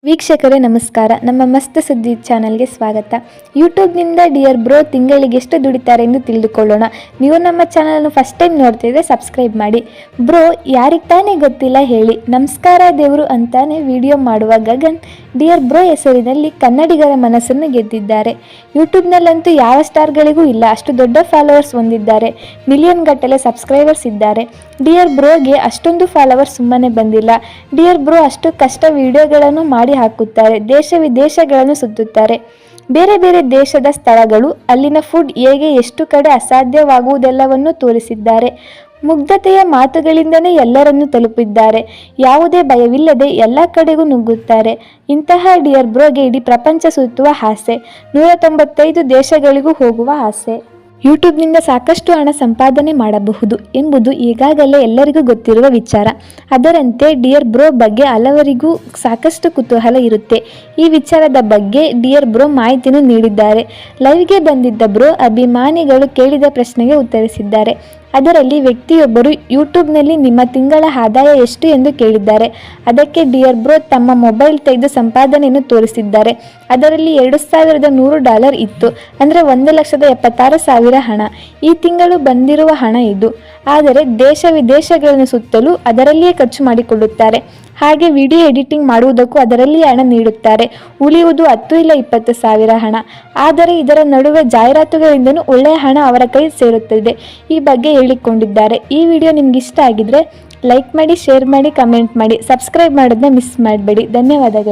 ವೀಕ್ಷಕರೇ ನಮಸ್ಕಾರ. ನಮ್ಮ ಮಸ್ತ್ ಸುದ್ದಿ ಚಾನಲ್ಗೆ ಸ್ವಾಗತ. ಯೂಟ್ಯೂಬ್ನಿಂದ ಡಿಯರ್ ಬ್ರೋ ತಿಂಗಳಿಗೆ ಎಷ್ಟು ದುಡಿತಾರೆ ಎಂದು ತಿಳಿದುಕೊಳ್ಳೋಣ. ನೀವು ನಮ್ಮ ಚಾನಲನ್ನು ಫಸ್ಟ್ ಟೈಮ್ ನೋಡ್ತಿದ್ರೆ ಸಬ್ಸ್ಕ್ರೈಬ್ ಮಾಡಿ. ಬ್ರೋ ಯಾರಿಗೆ ತಾನೇ ಗೊತ್ತಿಲ್ಲ ಹೇಳಿ. ನಮಸ್ಕಾರ ದೇವರು ಅಂತಾನೆ ವಿಡಿಯೋ ಮಾಡುವ ಗಗನ್ ಡಿಯರ್ ಬ್ರೋ ಹೆಸರಿನಲ್ಲಿ ಕನ್ನಡಿಗರ ಮನಸ್ಸನ್ನು ಗೆದ್ದಿದ್ದಾರೆ. ಯೂಟ್ಯೂಬ್ನಲ್ಲಂತೂ ಯಾವ ಸ್ಟಾರ್ಗಳಿಗೂ ಇಲ್ಲ ಅಷ್ಟು ದೊಡ್ಡ ಫಾಲೋವರ್ಸ್ ಹೊಂದಿದ್ದಾರೆ. ಮಿಲಿಯನ್ ಗಟ್ಟಲೆ ಸಬ್ಸ್ಕ್ರೈಬರ್ಸ್ ಇದ್ದಾರೆ. ಡಿಯರ್ ಬ್ರೋಗೆ ಅಷ್ಟೊಂದು ಫಾಲೋವರ್ಸ್ ಸುಮ್ಮನೆ ಬಂದಿಲ್ಲ. ಡಿಯರ್ ಬ್ರೋ ಅಷ್ಟು ಕಷ್ಟ ವಿಡಿಯೋಗಳನ್ನು ಮಾಡಿ ಹಾಕುತ್ತಾರೆ. ದೇಶ ವಿದೇಶಗಳನ್ನು ಸುತ್ತುತ್ತಾರೆ. ಬೇರೆ ಬೇರೆ ದೇಶದ ಸ್ಥಳಗಳು, ಅಲ್ಲಿನ ಫುಡ್ ಹೇಗೆ, ಎಷ್ಟು ಕಡೆ ಅಸಾಧ್ಯವಾಗುವುದೆಲ್ಲವನ್ನು ತೋರಿಸಿದ್ದಾರೆ. ಮುಗ್ಧತೆಯ ಮಾತುಗಳಿಂದನೇ ಎಲ್ಲರನ್ನು ತಲುಪಿದ್ದಾರೆ. ಯಾವುದೇ ಭಯವಿಲ್ಲದೆ ಎಲ್ಲ ಕಡೆಗೂ ನುಗ್ಗುತ್ತಾರೆ. ಇಂತಹ ಡಿಯರ್ ಬ್ರೋಗೆ ಇಡೀ ಪ್ರಪಂಚ ಸುತ್ತುವ ಆಸೆ, 195 ದೇಶಗಳಿಗೂ ಹೋಗುವ ಆಸೆ. ಯೂಟ್ಯೂಬ್ನಿಂದ ಸಾಕಷ್ಟು ಹಣ ಸಂಪಾದನೆ ಮಾಡಬಹುದು ಎಂಬುದು ಈಗಾಗಲೇ ಎಲ್ಲರಿಗೂ ಗೊತ್ತಿರುವ ವಿಚಾರ. ಅದರಂತೆ ಡಿಯರ್ ಬ್ರೋ ಬಗ್ಗೆ ಹಲವರಿಗೂ ಸಾಕಷ್ಟು ಕುತೂಹಲ ಇರುತ್ತೆ. ಈ ವಿಚಾರದ ಬಗ್ಗೆ ಡಿಯರ್ ಬ್ರೋ ಮಾಹಿತಿಯನ್ನು ನೀಡಿದ್ದಾರೆ. ಲೈವ್ಗೆ ಬಂದಿದ್ದ ಬ್ರೋ ಅಭಿಮಾನಿಗಳು ಕೇಳಿದ ಪ್ರಶ್ನೆಗೆ ಉತ್ತರಿಸಿದ್ದಾರೆ. ಅದರಲ್ಲಿ ವ್ಯಕ್ತಿಯೊಬ್ಬರು ಯೂಟ್ಯೂಬ್ನಲ್ಲಿ ನಿಮ್ಮ ತಿಂಗಳ ಆದಾಯ ಎಷ್ಟು ಎಂದು ಕೇಳಿದ್ದಾರೆ. ಅದಕ್ಕೆ ಡಿಯರ್ ಬ್ರೋ ತಮ್ಮ ಮೊಬೈಲ್ ತೆಗೆದು ಸಂಪಾದನೆಯನ್ನು ತೋರಿಸಿದ್ದಾರೆ. ಅದರಲ್ಲಿ $2,100 ಇತ್ತು. ಅಂದರೆ 1,76,000 ಹಣ. ಈ ತಿಂಗಳು ಬಂದಿರುವ ಹಣ ಇದು. ಆದರೆ ದೇಶ ವಿದೇಶಗಳನ್ನು ಸುತ್ತಲೂ ಅದರಲ್ಲಿಯೇ ಖರ್ಚು ಮಾಡಿಕೊಳ್ಳುತ್ತಾರೆ. ಹಾಗೆ ವಿಡಿಯೋ ಎಡಿಟಿಂಗ್ ಮಾಡುವುದಕ್ಕೂ ಅದರಲ್ಲಿಯೇ ಹಣ ನೀಡುತ್ತಾರೆ. ಉಳಿಯುವುದು 10 ಇಲ್ಲ 20 ಸಾವಿರ ಹಣ. ಆದರೆ ಇದರ ನಡುವೆ ಜಾಹೀರಾತುಗಳಿಂದನೂ ಒಳ್ಳೆಯ ಹಣ ಅವರ ಕೈ ಸೇರುತ್ತದೆ. ಈ ಬಗ್ಗೆ ಹೇಳಿಕೊಂಡಿದ್ದಾರೆ. ಈ ವಿಡಿಯೋ ನಿಮ್ಗೆ ಇಷ್ಟ ಆಗಿದ್ರೆ ಲೈಕ್ ಮಾಡಿ, ಶೇರ್ ಮಾಡಿ, ಕಮೆಂಟ್ ಮಾಡಿ, ಸಬ್ಸ್ಕ್ರೈಬ್ ಮಾಡೋದನ್ನ ಮಿಸ್ ಮಾಡಬೇಡಿ. ಧನ್ಯವಾದಗಳು.